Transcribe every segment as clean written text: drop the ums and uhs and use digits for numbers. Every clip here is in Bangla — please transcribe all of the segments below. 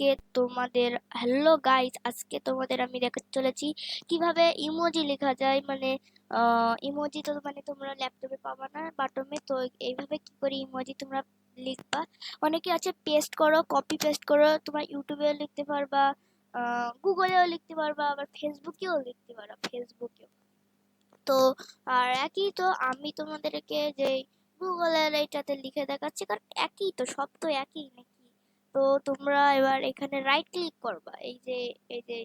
আজকে তোমাদের হ্যালো গাইস, আজকে তোমাদের আমি দেখাতে চলেছি কিভাবে ইমোজি লেখা যায়। মানে ইমোজি তো মানে তোমরা ল্যাপটপে পাবা না, বাটমে। তো এইভাবে কি করে ইমোজি তোমরা লিখবা। অনেকে আছে পেস্ট করো, কপি পেস্ট করো, তোমার ইউটিউবেও লিখতে পারবা, গুগলেও লিখতে পারবা, আবার ফেসবুকেও লিখতে পারো, ফেসবুকেও। তো আর একই তো, আমি তোমাদেরকে যে গুগলের এইটাতে লিখে দেখাচ্ছি, কারণ একই তো, সব তো একই নাকি। তো তোমরা এবার এখানে রাইট ক্লিক করবা, এই যে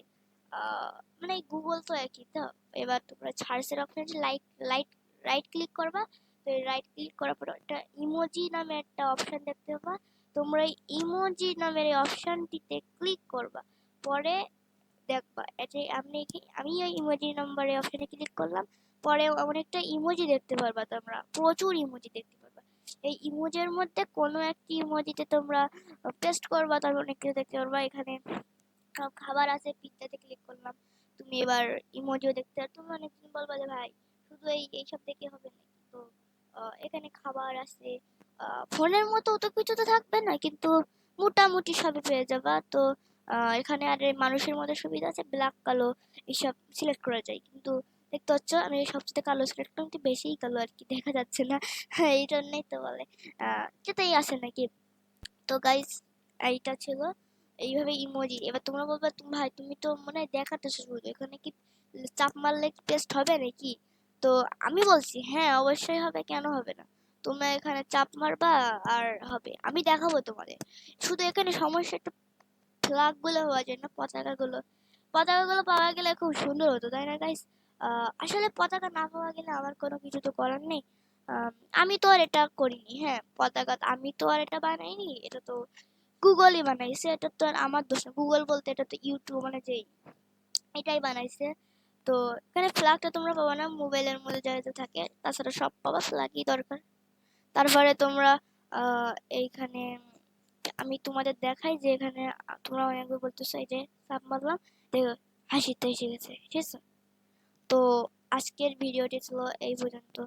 আহ, মানে গুগল তো একই তো। এবার তোমরা সার্চের option light light right click করবা। তো রাইট ক্লিক করার পর একটা ইমোজি নামে একটা অপশন দেখতে পাবা। তোমরা ইমোজি নামের এই অপশনটিতে ক্লিক করবা। পরে দেখবা এই যে আমি ওই ইমোজি নাম্বারে অপশনে ক্লিক করলাম। পরে অনেকটা ইমোজি দেখতে পারবা, তোমরা প্রচুর ইমোজি দেখতে পারবা। এই ইমোজির মধ্যে কোনো একটি ইমোজিতে তোমরা পেস্ট করবা, তারপর অনেক কিছু দেখতে পারবা। এখানে খাবার আছে, পিৎজাতে ক্লিক করলাম। তুমি এবার ইমোজিও দেখতে পারো। তুমি অনেক কিছু বলবা যে ভাই শুধু এইসব দেখে হবে নাকি। তো এখানে খাবার আছে, ফোনের মতো অত কিছু তো থাকবে না, কিন্তু মোটামুটি সবই পেয়ে যাবা। তো এখানে আর এই মানুষের মধ্যে সুবিধা আছে, ব্ল্যাক কালো এসব সিলেক্ট করা যায়। কিন্তু দেখতে পাচ্ছ আমি সবচেয়ে কালো সিলেক্ট করলাম, কিন্তু বেশিই কালো আর কি, দেখা যাচ্ছে না। এই জন্যই তো বলে যেটাই আসে নাকি। তো গাইস, এইটা ছিল এইভাবে ইমোজি। এবার তোমরা বলবা তুমি ভাই তুমি তো মনে হয় দেখাতেছো শুধু, এখানে কি চাপ মারলে পেস্ট হবে নাকি। তো আমি বলছি হ্যাঁ অবশ্যই হবে, কেন হবে না। তোমরা এখানে চাপ মারবা আর হবে, আমি দেখাবো তোমাদের। শুধু এখানে সমস্যা একটু ফ্ল্যাগ গুলো হওয়া যায় না, পতাকাগুলো পাওয়া গেলে খুব সুন্দর হতো, তাই না গাইস। আসলে পতাকা না পাওয়া গেলে আমার কোনো কিছু তো করার নেই। আম, আমি তো আর এটা করিনি, হ্যাঁ পতাকা আমি তো আর এটা বানাইনি, এটা তো গুগলই বানাইছে। এটা তো আর আমার দোষ না, গুগল বলতে এটা তো ইউটিউব মানে যেই এটাই বানাইছে। তো এখানে ফ্ল্যাগটা তোমরা পাবা না, মোবাইলের মধ্যে যা যা থাকে, তাছাড়া সব পাবা, ফ্ল্যাগই দরকার। তারপরে তোমরা আহ এইখানে আমি তোমাদের দেখাই যে এখানে তোমরা অনেকবার বলতেছো এই যে সাব মারলাম, দেখো হাসিতে এসে গেছে, ঠিক আছে। তো আজকের ভিডিওটি ছিল এই পর্যন্ত।